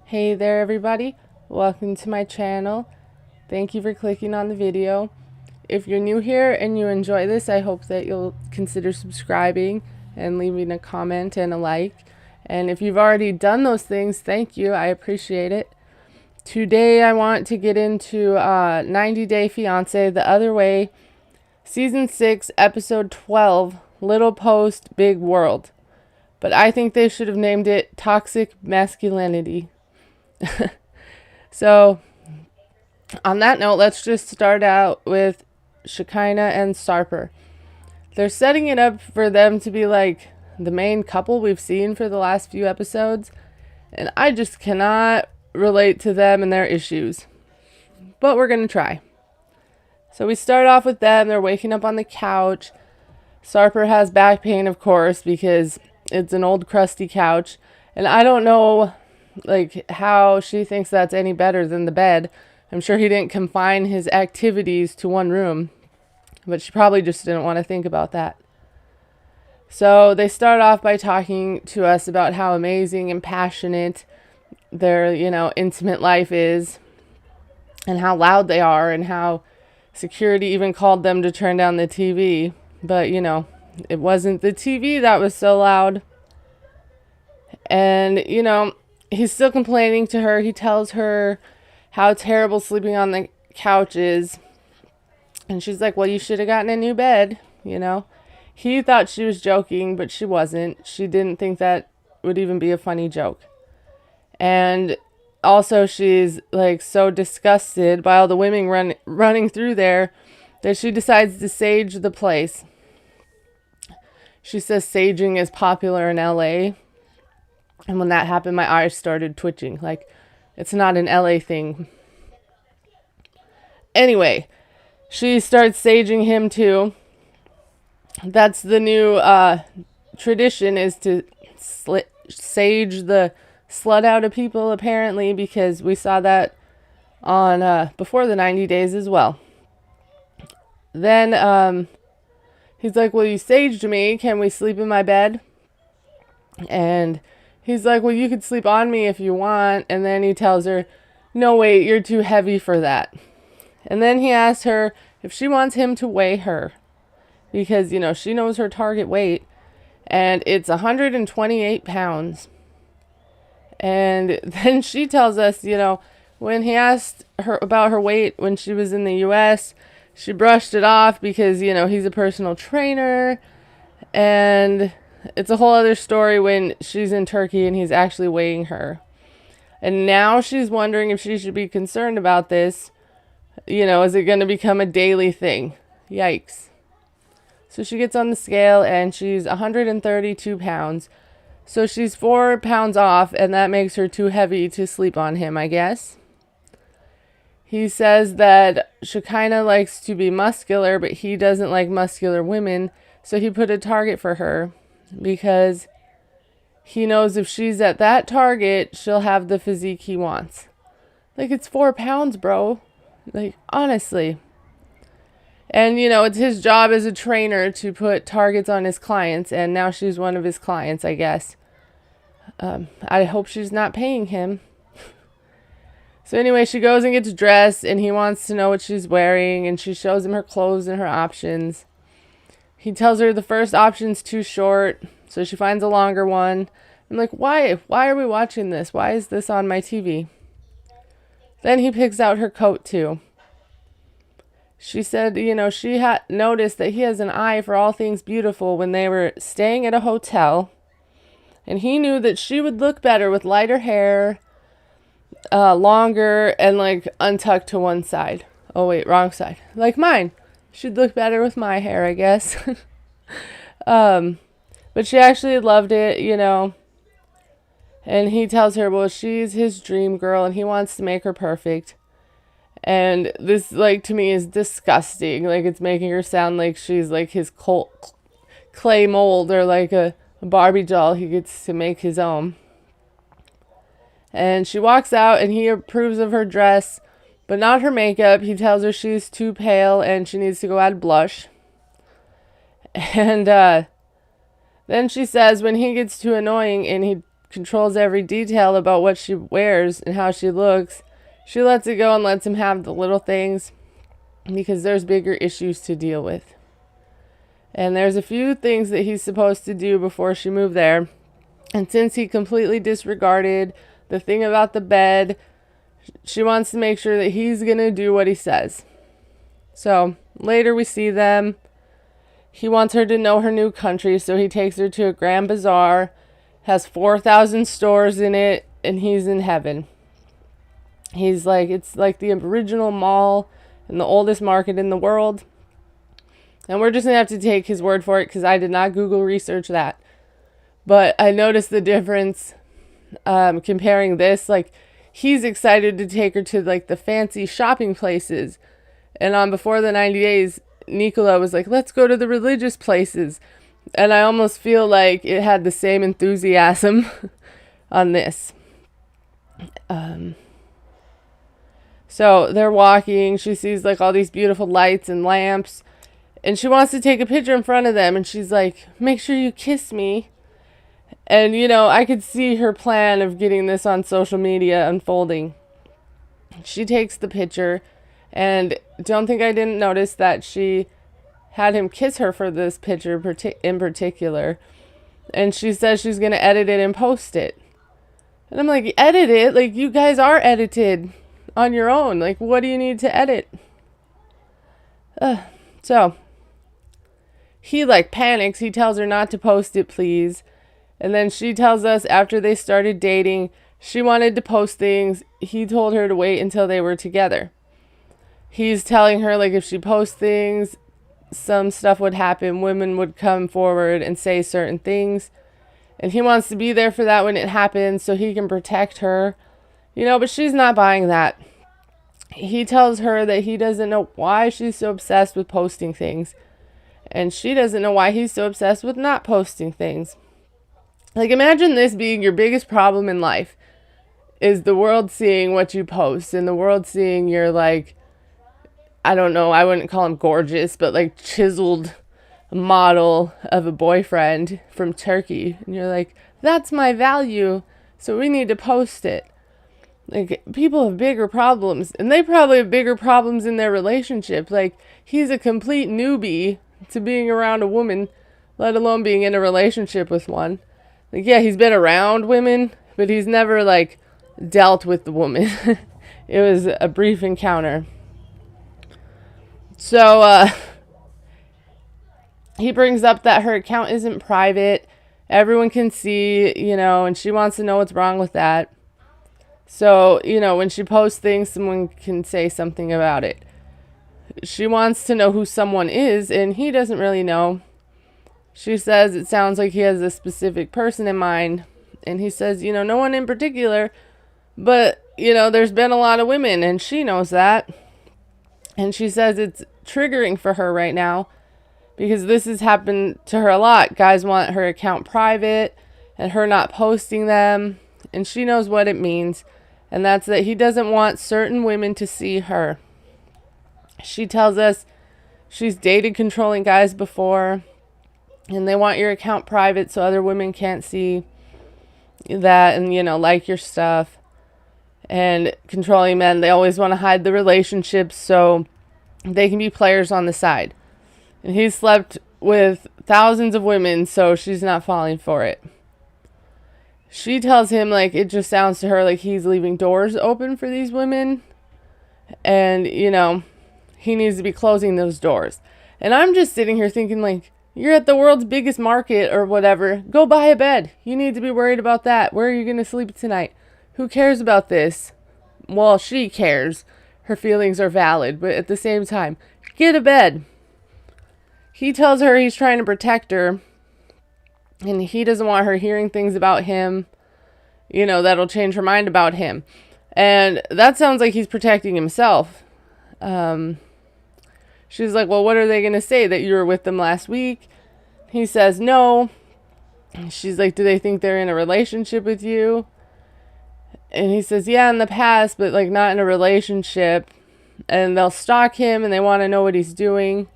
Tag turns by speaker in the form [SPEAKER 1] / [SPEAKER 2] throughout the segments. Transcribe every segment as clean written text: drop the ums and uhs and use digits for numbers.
[SPEAKER 1] Hey there everybody, welcome to my channel. Thank you for clicking on the video. If you're new here and you enjoy this, I hope that you'll consider subscribing and leaving a comment and a like. And if you've already done those things, thank you, I appreciate it. Today I want to get into 90 Day Fiancé the Other Way, Season 6, Episode 12, Little Post, Big World. But I think they should have named it Toxic Masculinity. So, on that note, let's just start out with Shekinah and Sarper. They're setting it up for them to be like the main couple we've seen for the last few episodes, and I just cannot relate to them and their issues. But we're going to try. So we start off with them. They're waking up on the couch. Sarper has back pain, of course, because it's an old crusty couch, and I don't know how she thinks that's any better than the bed. I'm sure he didn't confine his activities to one room, but she probably just didn't want to think about that. So they start off by talking to us about how amazing and passionate their, intimate life is, and how loud they are, and how security even called them to turn down the TV. But, it wasn't the TV that was so loud. And, he's still complaining to her. He tells her how terrible sleeping on the couch is. And she's like, well, you should have gotten a new bed, He thought she was joking, but she wasn't. She didn't think that would even be a funny joke. And also she's so disgusted by all the women running through there that she decides to sage the place. She says saging is popular in LA. And when that happened, my eyes started twitching. It's not an LA thing. Anyway, she starts saging him too. That's the new tradition, is to sage the slut out of people, apparently, because we saw that on before the 90 days as well. Then he's like, well, you saged me. Can we sleep in my bed? And he's like, well, you could sleep on me if you want. And then he tells her, no, wait, you're too heavy for that. And then he asks her if she wants him to weigh her, because, she knows her target weight, and it's 128 pounds. And then she tells us, when he asked her about her weight when she was in the U.S., she brushed it off because, he's a personal trainer. And it's a whole other story when she's in Turkey and he's actually weighing her. And now she's wondering if she should be concerned about this. Is it going to become a daily thing? Yikes. So she gets on the scale and she's 132 pounds. So she's 4 pounds off, and that makes her too heavy to sleep on him, I guess. He says that Shekinah likes to be muscular, but he doesn't like muscular women. So he put a target for her, because he knows if she's at that target, she'll have the physique he wants. It's 4 pounds, bro. Honestly. And, it's his job as a trainer to put targets on his clients, and now she's one of his clients, I guess. I hope she's not paying him. So anyway, she goes and gets dressed, and he wants to know what she's wearing, and she shows him her clothes and her options. He tells her the first option's too short, so she finds a longer one. I'm like, why? Why are we watching this? Why is this on my TV? Then he picks out her coat too. She said, she had noticed that he has an eye for all things beautiful when they were staying at a hotel. And he knew that she would look better with lighter hair, longer, and untucked to one side. Oh wait, wrong side. Like mine. She'd look better with my hair, I guess. But she actually loved it, And he tells her, well, she's his dream girl and he wants to make her perfect. And this, to me is disgusting. It's making her sound like she's his clay mold, or a Barbie doll he gets to make his own. And she walks out and he approves of her dress, but not her makeup. He tells her she's too pale and she needs to go add blush. And then she says when he gets too annoying and he controls every detail about what she wears and how she looks. She lets it go and lets him have the little things because there's bigger issues to deal with. And there's a few things that he's supposed to do before she moved there. And since he completely disregarded the thing about the bed, she wants to make sure that he's going to do what he says. So later we see them. He wants her to know her new country, so he takes her to a grand bazaar, has 4,000 stores in it, and he's in heaven. He's like, it's like the original mall and the oldest market in the world. And we're just going to have to take his word for it because I did not Google research that. But I noticed the difference comparing this. Like, he's excited to take her to like the fancy shopping places. And on Before the 90 Days, Nicola was like, let's go to the religious places. And I almost feel like it had the same enthusiasm on this. So they're walking. She sees like all these beautiful lights and lamps. And she wants to take a picture in front of them. And she's like, make sure you kiss me. And, you know, I could see her plan of getting this on social media unfolding. She takes the picture. And don't think I didn't notice that she had him kiss her for this picture in particular. And she says she's going to edit it and post it. And I'm like, edit it? Like, you guys are edited on your own. Like, what do you need to edit? So, he like panics. He tells her not to post it, please. And then she tells us after they started dating, she wanted to post things. He told her to wait until they were together. He's telling her, like, if she posts things, some stuff would happen. Women would come forward and say certain things. And he wants to be there for that when it happens so he can protect her. You know, but she's not buying that. He tells her that he doesn't know why she's so obsessed with posting things. And she doesn't know why he's so obsessed with not posting things. Like, imagine this being your biggest problem in life. Is the world seeing what you post. And the world seeing your, like, I don't know, I wouldn't call him gorgeous, but like chiseled model of a boyfriend from Turkey. And you're like, that's my value, so we need to post it. Like, people have bigger problems, and they probably have bigger problems in their relationship. Like, he's a complete newbie to being around a woman, let alone being in a relationship with one. Like, yeah, he's been around women, but he's never, like, dealt with the woman. It was a brief encounter. So, he brings up that her account isn't private. Everyone can see, you know, and she wants to know what's wrong with that. So, you know, when she posts things, someone can say something about it. She wants to know who someone is, and he doesn't really know. She says it sounds like he has a specific person in mind. And he says, you know, no one in particular. But, you know, there's been a lot of women, and she knows that. And she says it's triggering for her right now because this has happened to her a lot. Guys want her account private and her not posting them. And she knows what it means. And that's that he doesn't want certain women to see her. She tells us she's dated controlling guys before. And they want your account private so other women can't see that and, you know, like your stuff. And controlling men, they always want to hide the relationships so they can be players on the side. And he's slept with thousands of women, so she's not falling for it. She tells him, like, it just sounds to her like he's leaving doors open for these women. And, you know, he needs to be closing those doors. And I'm just sitting here thinking, like, you're at the world's biggest market or whatever. Go buy a bed. You need to be worried about that. Where are you going to sleep tonight? Who cares about this? Well, she cares. Her feelings are valid. But at the same time, get a bed. He tells her he's trying to protect her. And he doesn't want her hearing things about him, you know, that'll change her mind about him. And that sounds like he's protecting himself. She's like, well, what are they going to say? That you were with them last week? He says no. She's like, do they think they're in a relationship with you? And he says, yeah, in the past, but like not in a relationship. And they'll stalk him and they want to know what he's doing.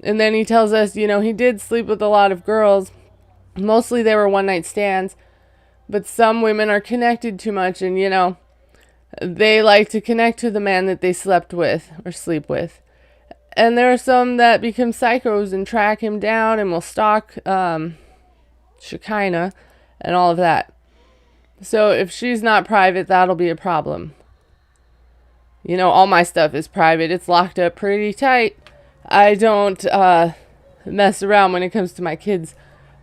[SPEAKER 1] And then he tells us, you know, he did sleep with a lot of girls. Mostly they were one-night stands. But some women are connected too much, and, they like to connect to the man that they slept with or sleep with. And there are some that become psychos and track him down and will stalk Shekinah and all of that. So if she's not private, that'll be a problem. All my stuff is private. It's locked up pretty tight. I don't mess around when it comes to my kids'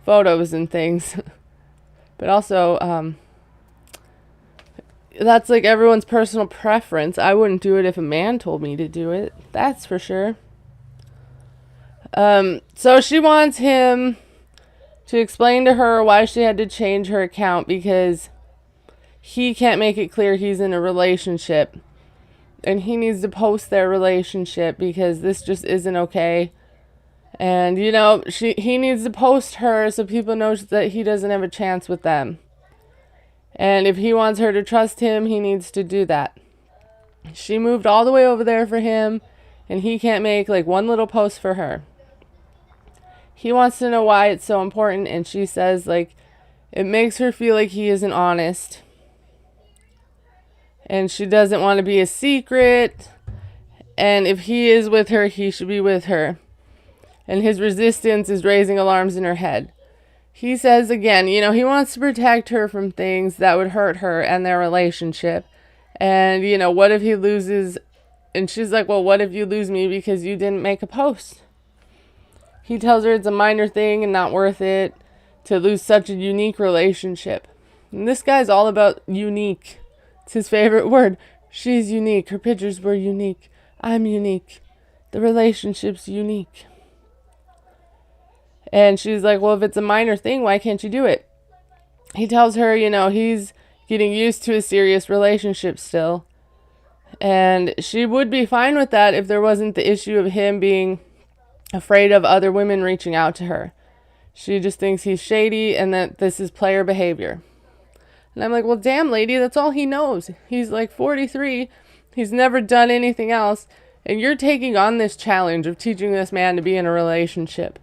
[SPEAKER 1] photos and things. But also, that's like everyone's personal preference. I wouldn't do it if a man told me to do it. That's for sure. So she wants him to explain to her why she had to change her account because he can't make it clear he's in a relationship. And he needs to post their relationship because this just isn't okay. And, he needs to post her so people know that he doesn't have a chance with them. And if he wants her to trust him, he needs to do that. She moved all the way over there for him, and he can't make like one little post for her. He wants to know why it's so important, and she says like it makes her feel like he isn't honest. And she doesn't want to be a secret. And if he is with her, he should be with her. And his resistance is raising alarms in her head. He says again, he wants to protect her from things that would hurt her and their relationship. And, what if he loses? And she's like, well, what if you lose me because you didn't make a post? He tells her it's a minor thing and not worth it to lose such a unique relationship. And this guy's all about unique. It's his favorite word. She's unique. Her pictures were unique. I'm unique. The relationship's unique. And she's like, well, if it's a minor thing, why can't you do it? He tells her, he's getting used to a serious relationship still. And she would be fine with that if there wasn't the issue of him being afraid of other women reaching out to her. She just thinks he's shady and that this is player behavior. And I'm like, well, damn, lady, that's all he knows. He's like 43. He's never done anything else. And you're taking on this challenge of teaching this man to be in a relationship.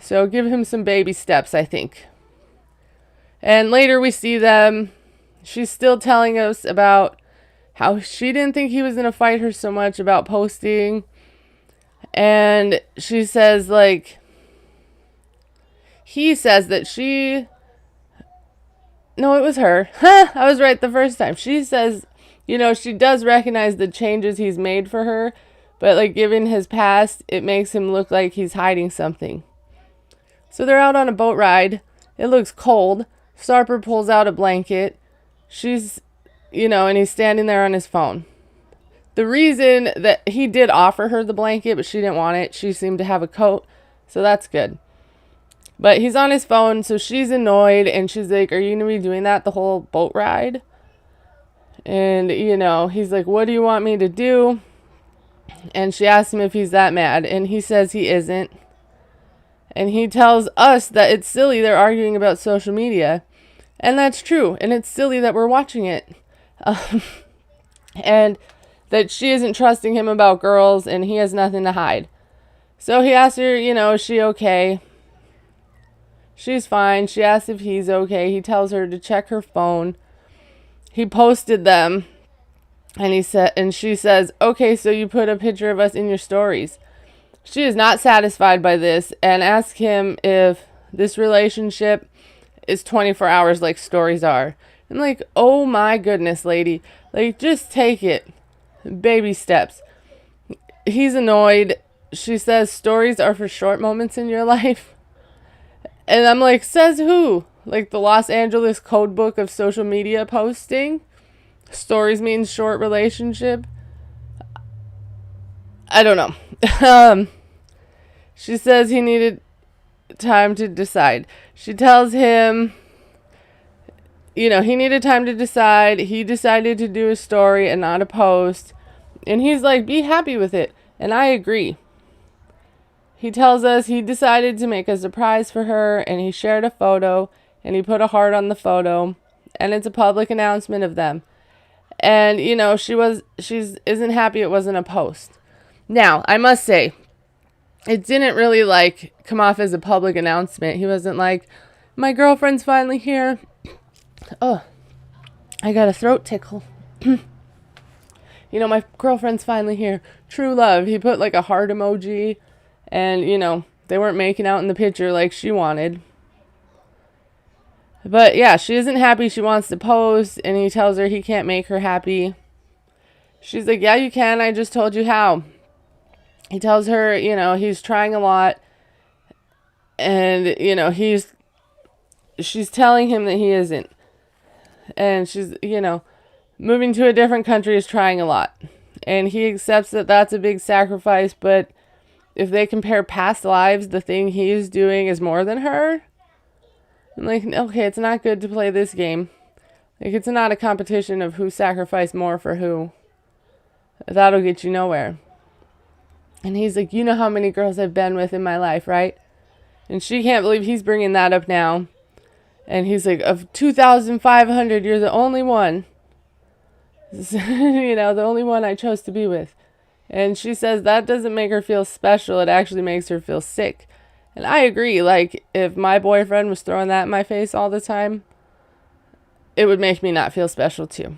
[SPEAKER 1] So give him some baby steps, I think. And later we see them. She's still telling us about how she didn't think he was going to fight her so much about posting. And she says, he says that no, it was her. I was right the first time. She says, she does recognize the changes he's made for her. But, given his past, it makes him look like he's hiding something. So they're out on a boat ride. It looks cold. Sarper pulls out a blanket. She's, and he's standing there on his phone. The reason that he did offer her the blanket, but she didn't want it. She seemed to have a coat. So that's good. But he's on his phone, so she's annoyed. And she's like, are you going to be doing that the whole boat ride? And, he's like, what do you want me to do? And she asks him if he's that mad. And he says he isn't. And he tells us that it's silly they're arguing about social media. And that's true. And it's silly that we're watching it. And that she isn't trusting him about girls and he has nothing to hide. So he asks her, is she okay? She's fine. She asks if he's okay. He tells her to check her phone. He posted them. And she says, okay, so you put a picture of us in your stories. She is not satisfied by this and asks him if this relationship is 24 hours like stories are. I'm like, oh my goodness, lady. Just take it. Baby steps. He's annoyed. She says stories are for short moments in your life. And I'm like, says who? The Los Angeles code book of social media posting? Stories means short relationship? I don't know. She says he needed time to decide. She tells him, he needed time to decide. He decided to do a story and not a post. And he's like, be happy with it. And I agree. He tells us he decided to make a surprise for her and he shared a photo and he put a heart on the photo and it's a public announcement of them. And, she isn't happy it wasn't a post. Now, I must say, it didn't really come off as a public announcement. He wasn't like, my girlfriend's finally here. Oh, I got a throat tickle. My girlfriend's finally here. True love. He put like a heart emoji, and, they weren't making out in the picture like she wanted. But yeah, she isn't happy. She wants to post, and he tells her he can't make her happy. She's like, yeah, you can. I just told you how. He tells her, he's trying a lot, and, she's telling him that he isn't. And she's, moving to a different country is trying a lot. And he accepts that that's a big sacrifice, but if they compare past lives, the thing he's doing is more than her. I'm like, okay, it's not good to play this game. Like, it's not a competition of who sacrificed more for who. That'll get you nowhere. And he's like, you know how many girls I've been with in my life, right? And she can't believe he's bringing that up now. And he's like, of 2,500, you're the only one. The only one I chose to be with. And she says that doesn't make her feel special. It actually makes her feel sick. And I agree. Like, if my boyfriend was throwing that in my face all the time, it would make me not feel special too.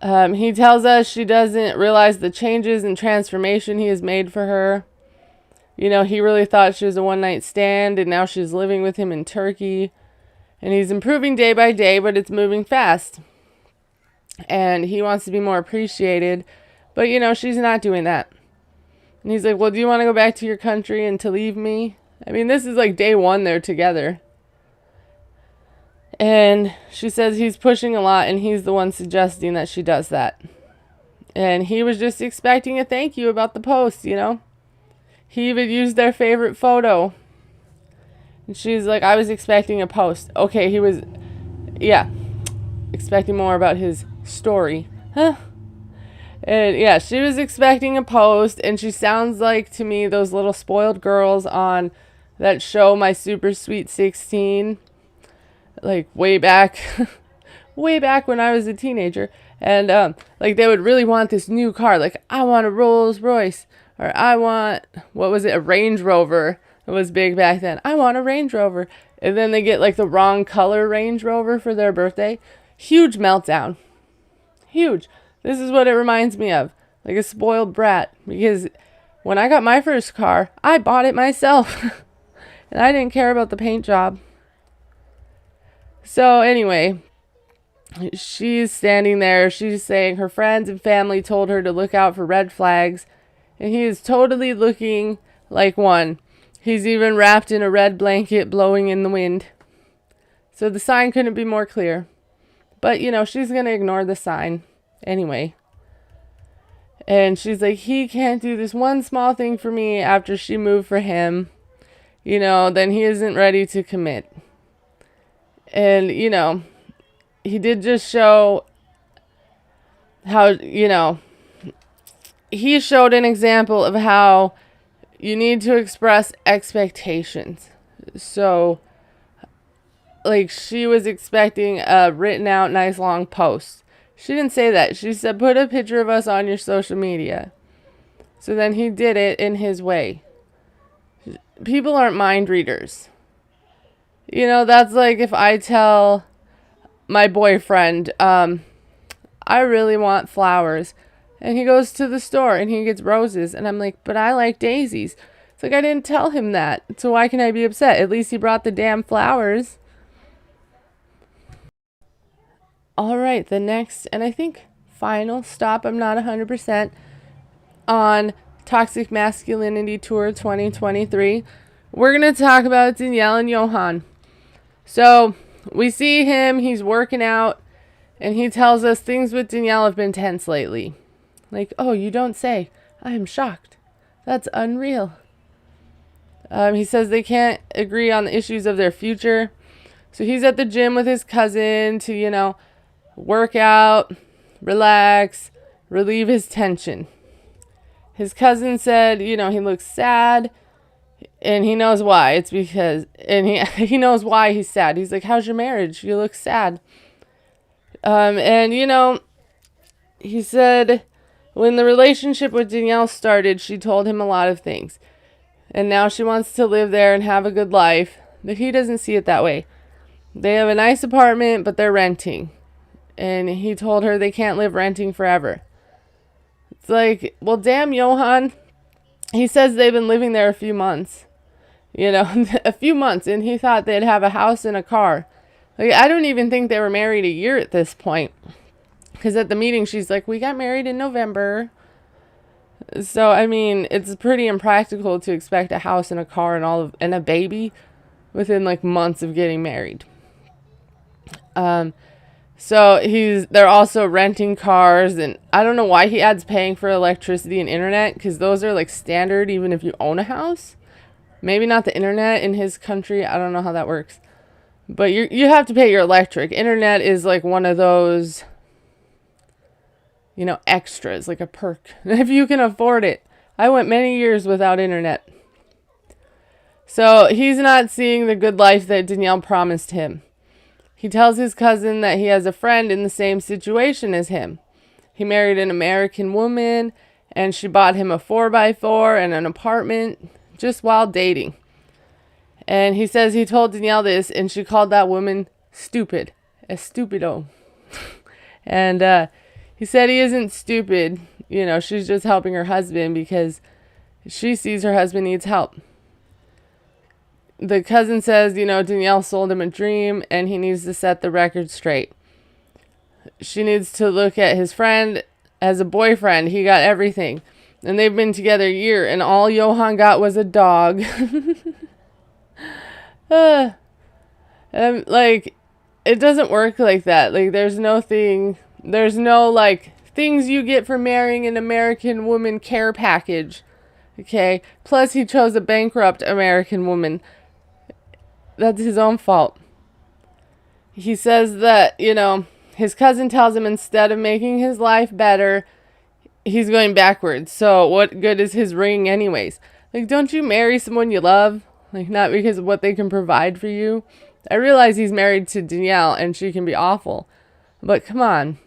[SPEAKER 1] He tells us she doesn't realize the changes and transformation he has made for her. He really thought she was a one-night stand, and now she's living with him in Turkey. And he's improving day by day, but it's moving fast. And he wants to be more appreciated. But, she's not doing that. And he's like, well, do you want to go back to your country and to leave me? I mean, this is like day one they're together. And she says he's pushing a lot, and he's the one suggesting that she does that. And he was just expecting a thank you about the post, He even used their favorite photo. And she's like, I was expecting a post. Okay, he was, expecting more about his story. Huh? And yeah, she was expecting a post, and she sounds like, to me, those little spoiled girls on that show, My Super Sweet 16. Like, way back when I was a teenager. And, they would really want this new car. Like, I want a Rolls Royce. Or I want, a Range Rover. It was big back then. I want a Range Rover. And then they get, the wrong color Range Rover for their birthday. Huge meltdown. Huge. This is what it reminds me of. Like a spoiled brat. Because when I got my first car, I bought it myself. And I didn't care about the paint job. So anyway, she's standing there. She's saying her friends and family told her to look out for red flags. And he is totally looking like one. He's even wrapped in a red blanket blowing in the wind. So the sign couldn't be more clear. But, she's going to ignore the sign anyway. And she's like, he can't do this one small thing for me after she moved for him. Then he isn't ready to commit. And, he did just show how, he showed an example of how you need to express expectations. So, she was expecting a written out, nice long post. She didn't say that. She said, put a picture of us on your social media. So then he did it in his way. People aren't mind readers. That's like if I tell my boyfriend, I really want flowers. And he goes to the store and he gets roses. And I'm like, but I like daisies. It's like, I didn't tell him that. So why can I be upset? At least he brought the damn flowers. All right, the next, and I think final stop, I'm not 100%, on Toxic Masculinity Tour 2023. We're going to talk about Danielle and Johan. So we see him, he's working out, and he tells us things with Danielle have been tense lately. Like, oh, you don't say. I am shocked. That's unreal. He says they can't agree on the issues of their future. So he's at the gym with his cousin to, work out, relax, relieve his tension. His cousin said, he looks sad, and he knows why. It's because, and he knows why he's sad. He's like, how's your marriage? You look sad. And, he said when the relationship with Danielle started, she told him a lot of things. And now she wants to live there and have a good life. But he doesn't see it that way. They have a nice apartment, but they're renting. And he told her they can't live renting forever. It's like, well, damn, Johan. He says they've been living there a few months. A few months, and he thought they'd have a house and a car. Like, I don't even think they were married a year at this point. Because at the meeting, she's like, we got married in November. So, I mean, it's pretty impractical to expect a house and a car and a baby within like months of getting married. So they're also renting cars, and I don't know why he adds paying for electricity and internet, because those are like standard even if you own a house. Maybe not the internet in his country. I don't know how that works. But you have to pay your electric. Internet is like one of those, extras, like a perk. If you can afford it. I went many years without internet. So he's not seeing the good life that Danielle promised him. He tells his cousin that he has a friend in the same situation as him. He married an American woman, and she bought him a 4x4 and an apartment just while dating. And he says he told Danielle this, and she called that woman stupid. Estupido. And he said he isn't stupid. She's just helping her husband because she sees her husband needs help. The cousin says, Danielle sold him a dream and he needs to set the record straight. She needs to look at his friend as a boyfriend. He got everything. And they've been together a year, and all Johan got was a dog. It doesn't work like that. Like, there's no things you get for marrying an American woman care package. Okay? Plus, he chose a bankrupt American woman. That's his own fault. He says that, his cousin tells him instead of making his life better, he's going backwards. So what good is his ring anyways? Like, don't you marry someone you love? Like, not because of what they can provide for you. I realize he's married to Danielle and she can be awful. But come on.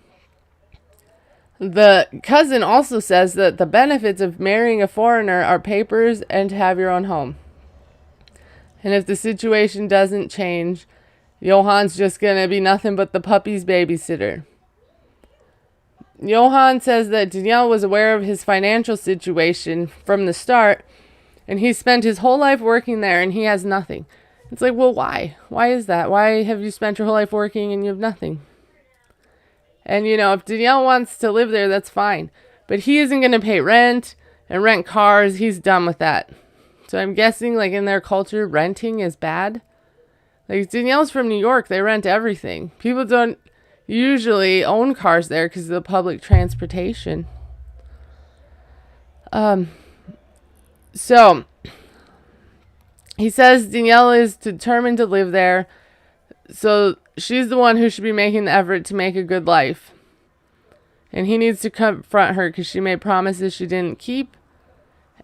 [SPEAKER 1] The cousin also says that the benefits of marrying a foreigner are papers and to have your own home. And if the situation doesn't change, Johan's just going to be nothing but the puppy's babysitter. Johan says that Danielle was aware of his financial situation from the start, and he spent his whole life working there and he has nothing. It's like, well, why? Why is that? Why have you spent your whole life working and you have nothing? And, if Danielle wants to live there, that's fine. But he isn't going to pay rent and rent cars. He's done with that. So I'm guessing, like, in their culture, renting is bad. Like, Danielle's from New York. They rent everything. People don't usually own cars there because of the public transportation. So he says Danielle is determined to live there. So she's the one who should be making the effort to make a good life. And he needs to confront her because she made promises she didn't keep.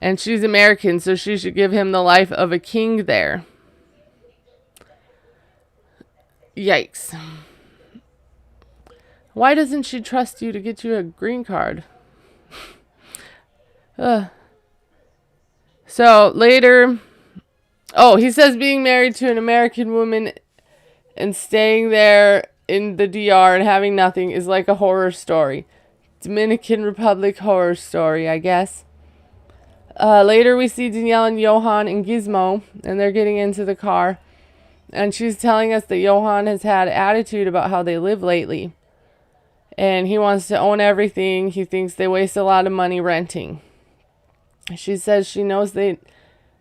[SPEAKER 1] And she's American, so she should give him the life of a king there. Yikes. Why doesn't she trust you to get you a green card? So later, he says being married to an American woman and staying there in the DR and having nothing is like a horror story. Dominican Republic horror story, I guess. Later we see Danielle and Johan and Gizmo, and they're getting into the car. And she's telling us that Johan has had attitude about how they live lately. And he wants to own everything. He thinks they waste a lot of money renting. She says she knows they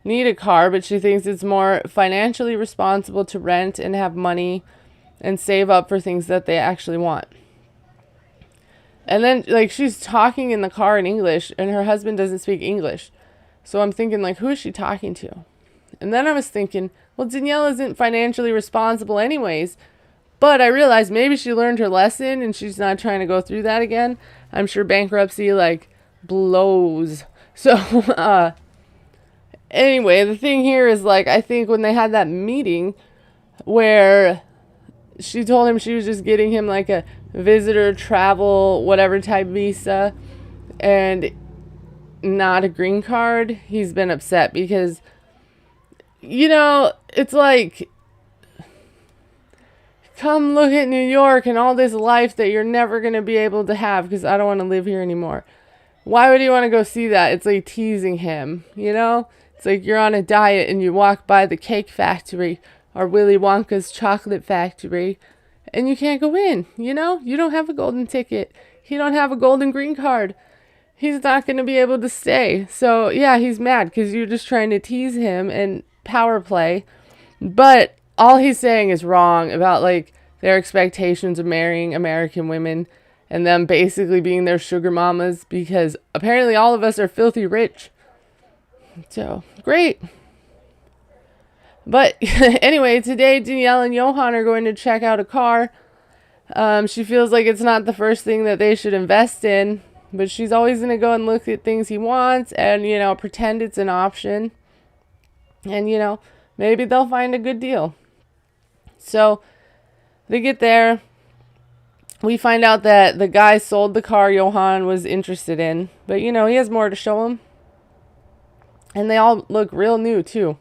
[SPEAKER 1] need a car, but she thinks it's more financially responsible to rent and have money and save up for things that they actually want. And then, she's talking in the car in English, and her husband doesn't speak English. So I'm thinking, who is she talking to? And then I was thinking, well, Danielle isn't financially responsible anyways. But I realized maybe she learned her lesson and she's not trying to go through that again. I'm sure bankruptcy, blows. So, anyway, the thing here is, I think when they had that meeting where she told him she was just getting him, a visitor, travel, whatever type visa, and not a green card, he's been upset because, it's come look at New York and all this life that you're never going to be able to have because I don't want to live here anymore. Why would you want to go see that? It's like teasing him, you know? It's like you're on a diet and you walk by the cake factory or Willy Wonka's chocolate factory and you can't go in, you know? You don't have a golden ticket. He don't have a golden green card. He's not going to be able to stay. So, yeah, he's mad because you're just trying to tease him and power play. But all he's saying is wrong about, like, their expectations of marrying American women and them basically being their sugar mamas because apparently all of us are filthy rich. So, great. But anyway, today Danielle and Johan are going to check out a car. She feels like it's not the first thing that they should invest in, but she's always going to go and look at things he wants and, you know, pretend it's an option. And, you know, maybe they'll find a good deal. So they get there. We find out that the guy sold the car Johan was interested in, but, you know, he has more to show him. And they all look real new, too.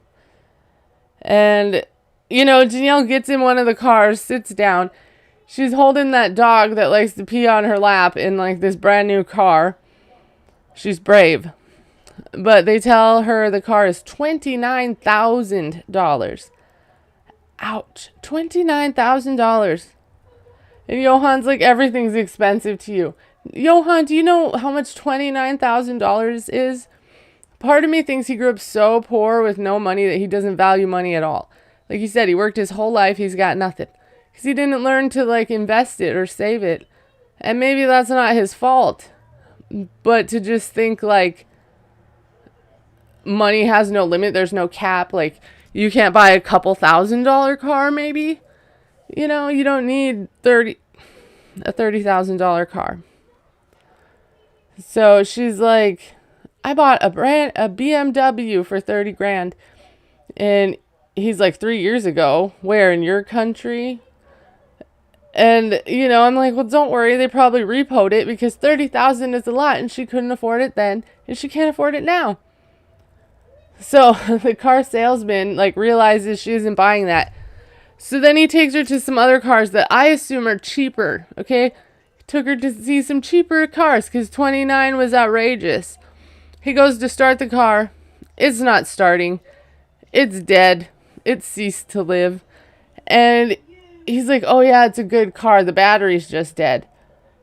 [SPEAKER 1] And, you know, Danielle gets in one of the cars, sits down. She's holding that dog that likes to pee on her lap in, like, this brand new car. She's brave. But they tell her the car is $29,000. Ouch. $29,000. And Johan's like, everything's expensive to you. Johan, do you know how much $29,000 is? Part of me thinks he grew up so poor with no money that he doesn't value money at all. Like he said, he worked his whole life. He's got nothing. Because he didn't learn to, like, invest it or save it. And maybe that's not his fault. But to just think, like, money has no limit. There's no cap. Like, you can't buy a couple $1,000 car, maybe. You know, you don't need a $30,000 car. So she's like, I bought a BMW for 30 grand. And he's like, 3 years ago. Where, in your country? And, you know, I'm like, well, don't worry. They probably repoed it because 30,000 is a lot and she couldn't afford it then and she can't afford it now. So the car salesman, like, realizes she isn't buying that. So then he takes her to some other cars that I assume are cheaper, okay? He took her to see some cheaper cars because 29 was outrageous. He goes to start the car. It's not starting. It's dead. It's ceased to live. And he's like, oh yeah, it's a good car. The battery's just dead.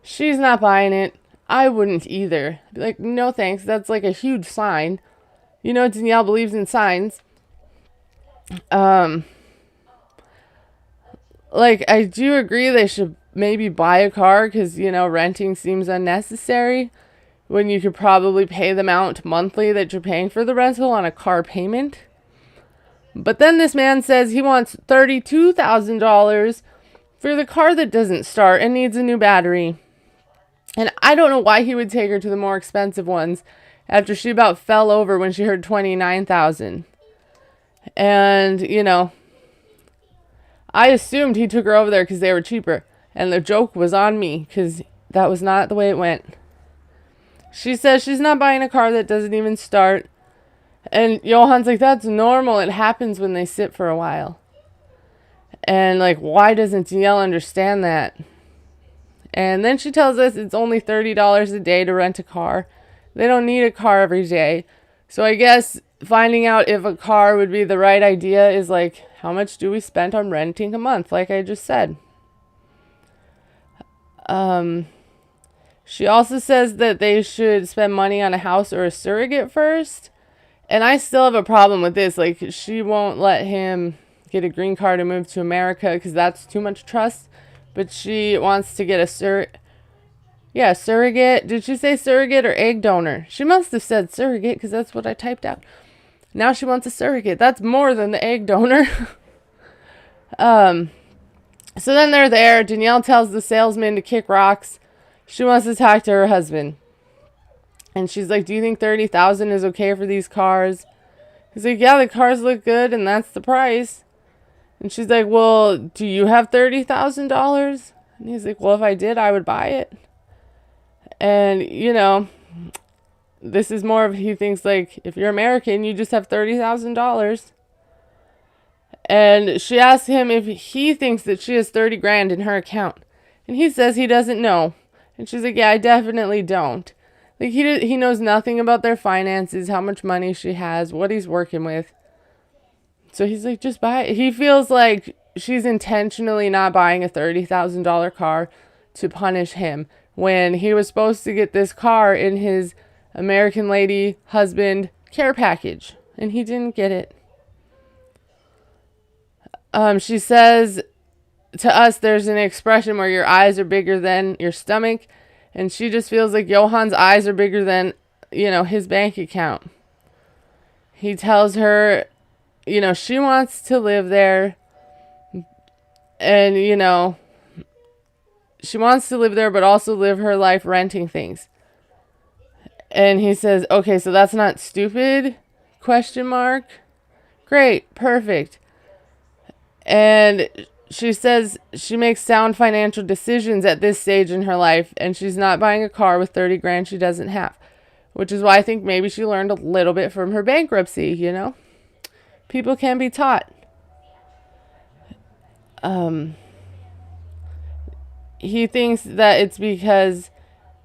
[SPEAKER 1] She's not buying it. I wouldn't either. Be like, no thanks. That's like a huge sign. You know, Danielle believes in signs. Like, I do agree they should maybe buy a car because, you know, renting seems unnecessary when you could probably pay the amount monthly that you're paying for the rental on a car payment. But then this man says he wants $32,000 for the car that doesn't start and needs a new battery. And I don't know why he would take her to the more expensive ones after she about fell over when she heard $29,000. And, you know, I assumed he took her over there because they were cheaper. And the joke was on me because that was not the way it went. She says she's not buying a car that doesn't even start. And Johan's like, that's normal. It happens when they sit for a while. And, like, why doesn't Danielle understand that? And then she tells us it's only $30 a day to rent a car. They don't need a car every day. So I guess finding out if a car would be the right idea is like, how much do we spend on renting a month? Like I just said. She also says that they should spend money on a house or a surrogate first. And I still have a problem with this. Like, she won't let him get a green card and move to America because that's too much trust. But she wants to get a surrogate. Did she say surrogate or egg donor? She must have said surrogate because that's what I typed out. Now she wants a surrogate. That's more than the egg donor. So then they're there. Danielle tells the salesman to kick rocks. She wants to talk to her husband. And she's like, do you think $30,000 is okay for these cars? He's like, yeah, the cars look good and that's the price. And she's like, well, do you have $30,000? And he's like, well, if I did, I would buy it. And, you know, this is more of, he thinks like, if you're American, you just have $30,000. And she asks him if he thinks that she has 30 grand in her account. And he says he doesn't know. And she's like, yeah, I definitely don't. Like, he knows nothing about their finances, how much money she has, what he's working with. So he's like, just buy it. He feels like she's intentionally not buying a $30,000 car to punish him when he was supposed to get this car in his American lady husband care package. And he didn't get it. She says to us, there's an expression where your eyes are bigger than your stomach. And she just feels like Johan's eyes are bigger than, his bank account. He tells her, she wants to live there. And, she wants to live there, but also live her life renting things. And he says, okay, so that's not stupid? ? Great, perfect. And she says she makes sound financial decisions at this stage in her life, and she's not buying a car with 30 grand she doesn't have, which is why I think maybe she learned a little bit from her bankruptcy, People can be taught. He thinks that it's because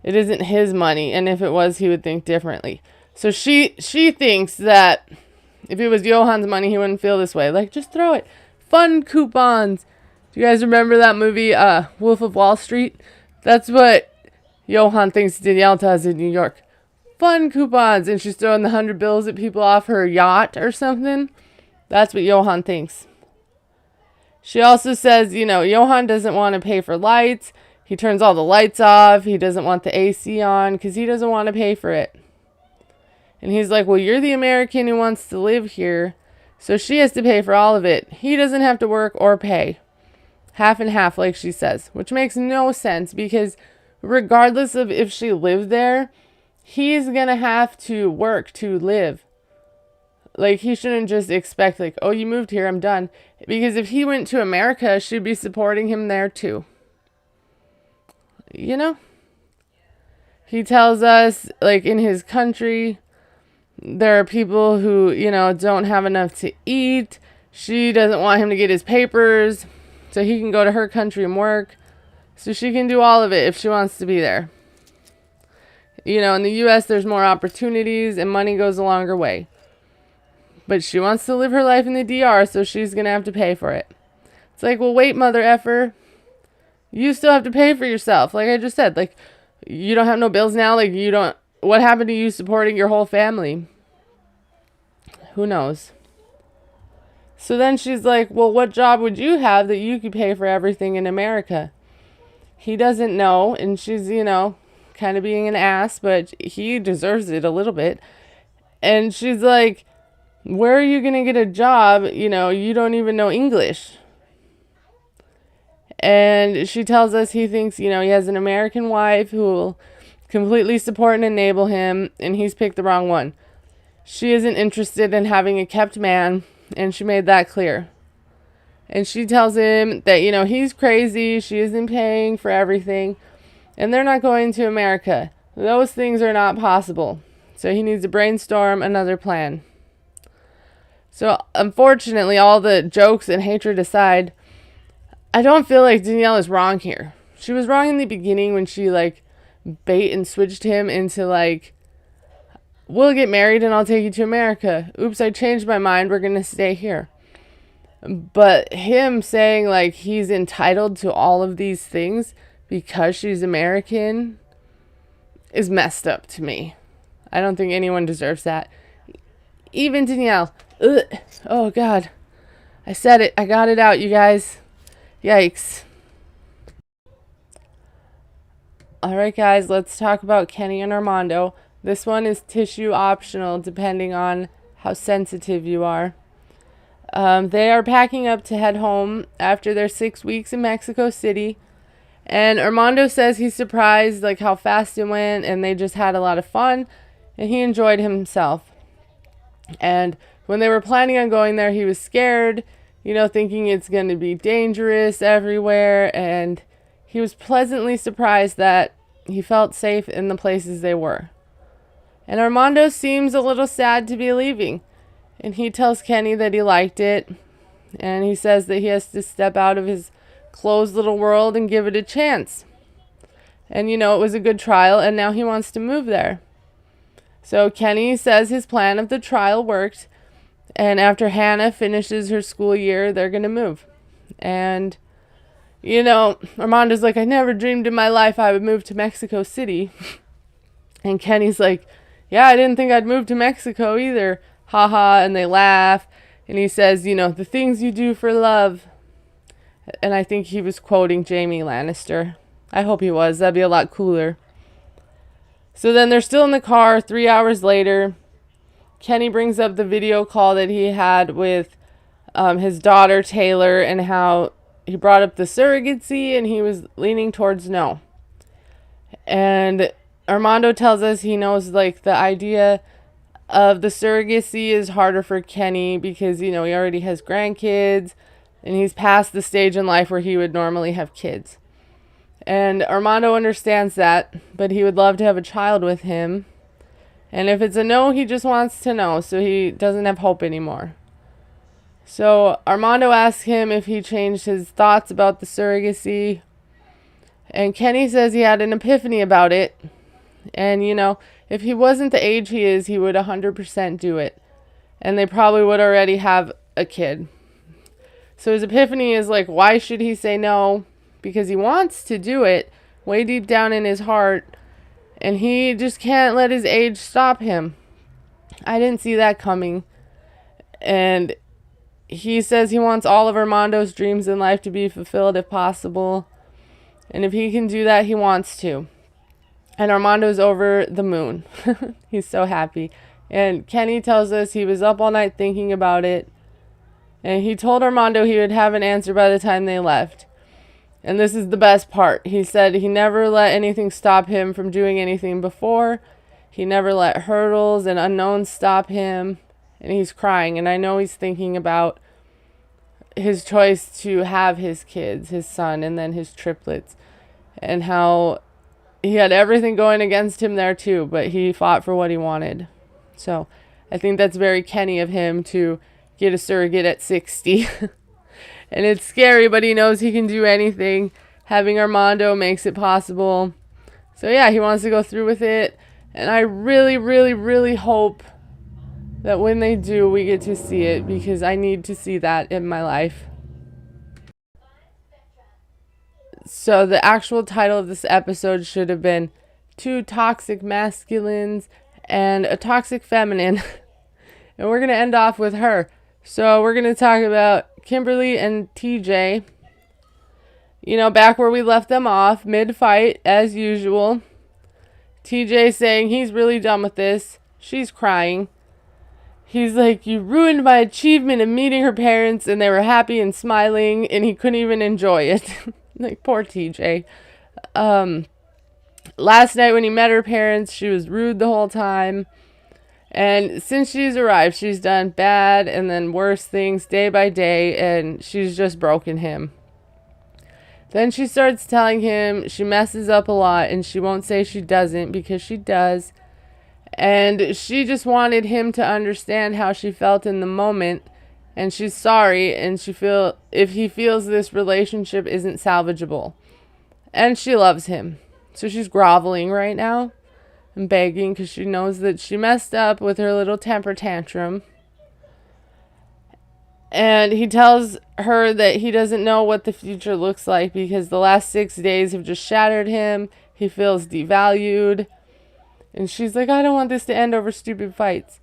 [SPEAKER 1] it isn't his money, and if it was, he would think differently. So she thinks that if it was Johan's money, he wouldn't feel this way. Like, just throw it. Fun coupons. Do you guys remember that movie, Wolf of Wall Street? That's what Johan thinks Danielle does in New York. Fun coupons. And she's throwing the 100 bills at people off her yacht or something. That's what Johan thinks. She also says, Johan doesn't want to pay for lights. He turns all the lights off. He doesn't want the AC on because he doesn't want to pay for it. And he's like, well, you're the American who wants to live here. So she has to pay for all of it. He doesn't have to work or pay. Half and half, like she says, which makes no sense because regardless of if she lived there, he's going to have to work to live. Like, he shouldn't just expect, like, oh, you moved here, I'm done. Because if he went to America, she'd be supporting him there too. He tells us, like, in his country, there are people who, don't have enough to eat. She doesn't want him to get his papers so he can go to her country and work. So she can do all of it if she wants to be there. In the U.S., there's more opportunities and money goes a longer way. But she wants to live her life in the DR, so she's going to have to pay for it. It's like, well, wait, mother effer. You still have to pay for yourself. Like I just said, like, you don't have no bills now. Like, what happened to you supporting your whole family? Who knows? So then she's like, well, what job would you have that you could pay for everything in America? He doesn't know, and she's, kind of being an ass, but he deserves it a little bit. And she's like, where are you going to get a job? You don't even know English. And she tells us he thinks, he has an American wife who will completely support and enable him, and he's picked the wrong one. She isn't interested in having a kept man, and she made that clear. And she tells him that, he's crazy, she isn't paying for everything, and they're not going to America. Those things are not possible. So he needs to brainstorm another plan. So, unfortunately, all the jokes and hatred aside, I don't feel like Danielle is wrong here. She was wrong in the beginning when she, bait and switched him into, we'll get married and I'll take you to America. Oops, I changed my mind. We're going to stay here. But him saying, he's entitled to all of these things because she's American is messed up to me. I don't think anyone deserves that. Even Danielle. Ugh. Oh, God. I said it. I got it out, you guys. Yikes. All right, guys, let's talk about Kenny and Armando. This one is tissue optional, depending on how sensitive you are. They are packing up to head home after their 6 weeks in Mexico City. And Armando says he's surprised, how fast it went, and they just had a lot of fun, and he enjoyed himself. And when they were planning on going there, he was scared, thinking it's going to be dangerous everywhere. And he was pleasantly surprised that he felt safe in the places they were. And Armando seems a little sad to be leaving. And he tells Kenny that he liked it. And he says that he has to step out of his closed little world and give it a chance. And it was a good trial, and now he wants to move there. So Kenny says his plan of the trial worked, and after Hannah finishes her school year, they're going to move. And, Armando's like, I never dreamed in my life I would move to Mexico City. And Kenny's like, yeah, I didn't think I'd move to Mexico either. Haha, and they laugh. And he says, the things you do for love. And I think he was quoting Jamie Lannister. I hope he was. That'd be a lot cooler. So then they're still in the car 3 hours later. Kenny brings up the video call that he had with his daughter, Taylor, and how he brought up the surrogacy and he was leaning towards no. And Armando tells us he knows the idea of the surrogacy is harder for Kenny because, he already has grandkids and he's past the stage in life where he would normally have kids. And Armando understands that, but he would love to have a child with him. And if it's a no, he just wants to know, so he doesn't have hope anymore. So Armando asks him if he changed his thoughts about the surrogacy. And Kenny says he had an epiphany about it. And, if he wasn't the age he is, he would 100% do it. And they probably would already have a kid. So his epiphany is why should he say no? Because he wants to do it way deep down in his heart. And he just can't let his age stop him. I didn't see that coming. And he says he wants all of Armando's dreams in life to be fulfilled if possible. And if he can do that, he wants to. And Armando's over the moon. He's so happy. And Kenny tells us he was up all night thinking about it. And he told Armando he would have an answer by the time they left. And this is the best part. He said he never let anything stop him from doing anything before. He never let hurdles and unknowns stop him. And he's crying. And I know he's thinking about his choice to have his kids, his son, and then his triplets. And how he had everything going against him there too, but he fought for what he wanted. So I think that's very Kenny of him to get a surrogate at 60. And it's scary, but he knows he can do anything. Having Armando makes it possible. So yeah, he wants to go through with it. And I really, really, really hope that when they do, we get to see it, because I need to see that in my life. So the actual title of this episode should have been Two Toxic Masculines and a Toxic Feminine. And we're going to end off with her. So we're going to talk about Kimberly and TJ. Back where we left them off, mid-fight, as usual. TJ saying he's really done with this. She's crying. He's like, you ruined my achievement of meeting her parents, and they were happy and smiling, and he couldn't even enjoy it. Poor TJ. Last night when he met her parents, she was rude the whole time. And since she's arrived, she's done bad and then worse things day by day, and she's just broken him. Then she starts telling him she messes up a lot, and she won't say she doesn't because she does. And she just wanted him to understand how she felt in the moment, and she's sorry, and if he feels this relationship isn't salvageable. And she loves him. So she's groveling right now and begging because she knows that she messed up with her little temper tantrum. And he tells her that he doesn't know what the future looks like because the last 6 days have just shattered him. He feels devalued. And she's like, I don't want this to end over stupid fights.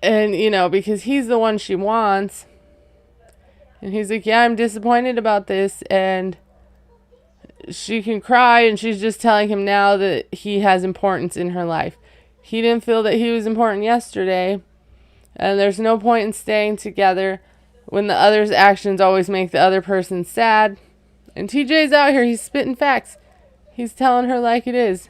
[SPEAKER 1] And, because he's the one she wants. And he's like, yeah, I'm disappointed about this. And she can cry, and she's just telling him now that he has importance in her life. He didn't feel that he was important yesterday, and there's no point in staying together when the other's actions always make the other person sad. And TJ's out here, he's spitting facts. He's telling her like it is.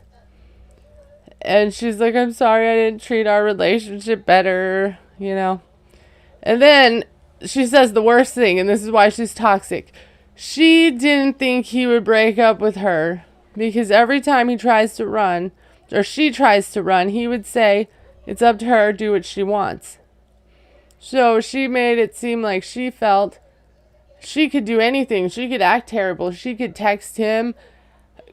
[SPEAKER 1] And she's like, I'm sorry I didn't treat our relationship better, And then she says the worst thing, and this is why she's toxic. She didn't think he would break up with her because every time he tries to run, or she tries to run, he would say, it's up to her, do what she wants. So she made it seem like she felt she could do anything. She could act terrible. She could text him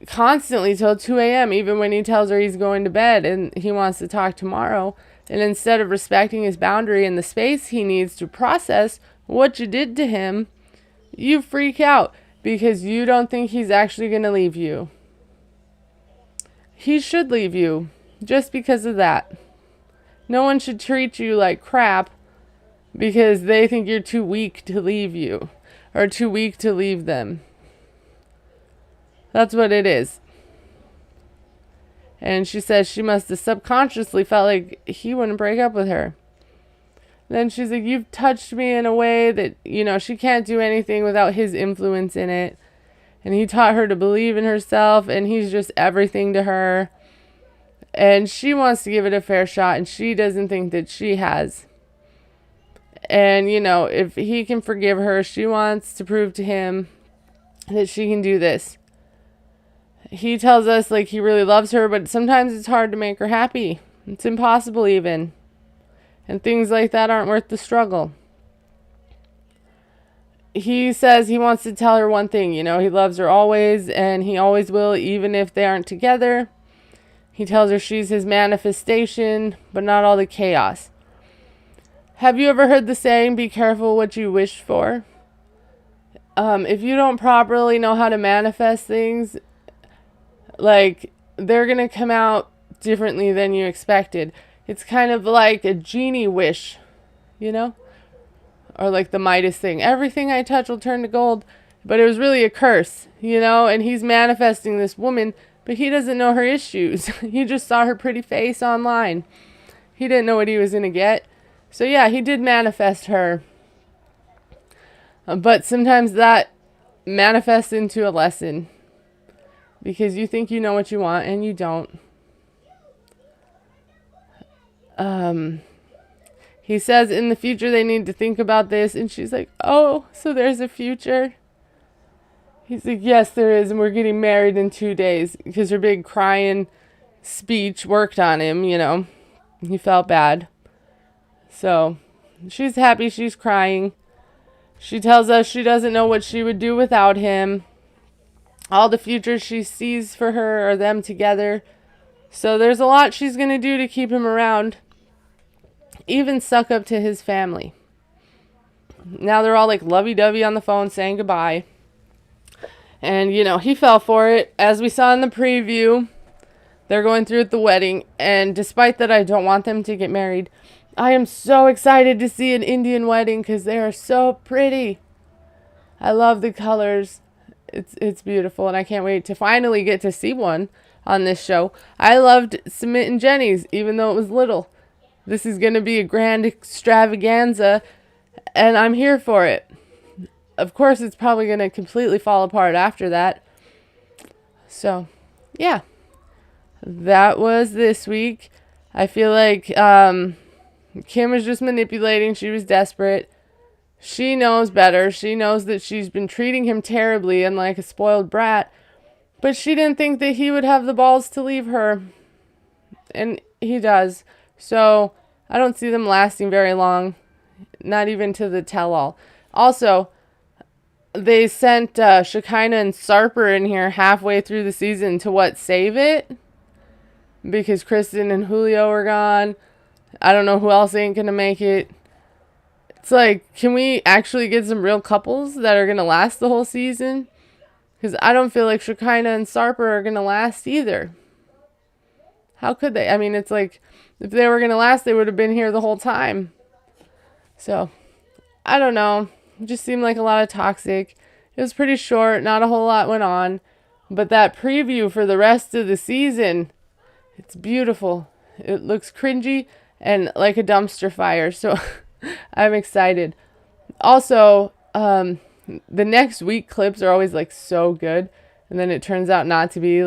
[SPEAKER 1] constantly till 2 a.m., even when he tells her he's going to bed and he wants to talk tomorrow. And instead of respecting his boundary and the space he needs to process what you did to him, you freak out because you don't think he's actually going to leave you. He should leave you just because of that. No one should treat you like crap because they think you're too weak to leave you or too weak to leave them. That's what it is. And she says she must have subconsciously felt like he wouldn't break up with her. Then she's like, you've touched me in a way that, she can't do anything without his influence in it. And he taught her to believe in herself, and he's just everything to her. And she wants to give it a fair shot, and she doesn't think that she has. And, if he can forgive her, she wants to prove to him that she can do this. He tells us, he really loves her, but sometimes it's hard to make her happy. It's impossible even. And things like that aren't worth the struggle. He says he wants to tell her one thing, he loves her always, and he always will, even if they aren't together. He tells her she's his manifestation, but not all the chaos. Have you ever heard the saying, be careful what you wish for? If you don't properly know how to manifest things, they're going to come out differently than you expected. It's kind of like a genie wish, Or like the Midas thing. Everything I touch will turn to gold. But it was really a curse, And he's manifesting this woman, but he doesn't know her issues. He just saw her pretty face online. He didn't know what he was going to get. So yeah, he did manifest her. But sometimes that manifests into a lesson. Because you think you know what you want and you don't. He says in the future they need to think about this. And she's like, oh, so there's a future? He's like, yes, there is. And we're getting married in 2 days. Because her big crying speech worked on him, He felt bad. So she's happy, she's crying. She tells us she doesn't know what she would do without him. All the futures she sees for her are them together. So there's a lot she's going to do to keep him around. Even suck up to his family. Now they're all lovey-dovey on the phone saying goodbye. And, he fell for it. As we saw in the preview, they're going through at the wedding. And despite that I don't want them to get married, I am so excited to see an Indian wedding because they are so pretty. I love the colors. It's beautiful, and I can't wait to finally get to see one on this show. I loved Sumit and Jenny's, even though it was little. This is going to be a grand extravaganza, and I'm here for it. Of course, it's probably going to completely fall apart after that. So, yeah. That was this week. I feel like Kim was just manipulating. She was desperate. She knows better. She knows that she's been treating him terribly and like a spoiled brat. But she didn't think that he would have the balls to leave her. And he does. So I don't see them lasting very long. Not even to the tell-all. Also, they sent Shekinah and Sarper in here halfway through the season to save it? Because Kristen and Julio are gone. I don't know who else ain't going to make it. It's can we actually get some real couples that are going to last the whole season? Because I don't feel like Shekinah and Sarper are going to last either. How could they? I mean, it's if they were going to last, they would have been here the whole time. So, I don't know. It just seemed like a lot of toxic. It was pretty short. Not a whole lot went on. But that preview for the rest of the season, it's beautiful. It looks cringy and like a dumpster fire. So I'm excited. Also, the next week clips are always so good. And then it turns out not to be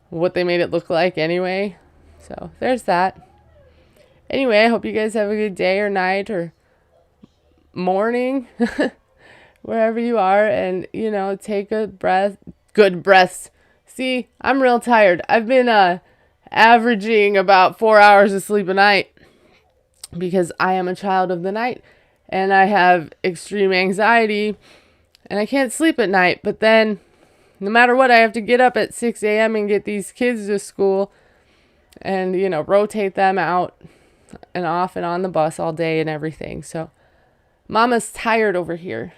[SPEAKER 1] what they made it look like anyway. So there's that. Anyway, I hope you guys have a good day or night or morning, wherever you are. And, take a breath. Good breaths. See, I'm real tired. I've been averaging about 4 hours of sleep a night. because I am a child of the night and I have extreme anxiety and I can't sleep at night. But then no matter what, I have to get up at 6 a.m. and get these kids to school and, rotate them out and off and on the bus all day and everything. So Mama's tired over here.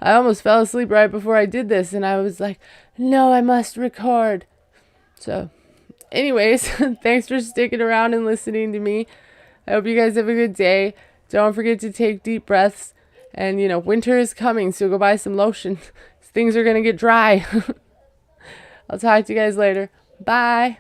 [SPEAKER 1] I almost fell asleep right before I did this, and I was like, no, I must record. So anyways, thanks for sticking around and listening to me. I hope you guys have a good day. Don't forget to take deep breaths. And, winter is coming, so go buy some lotion. Things are going to get dry. I'll talk to you guys later. Bye.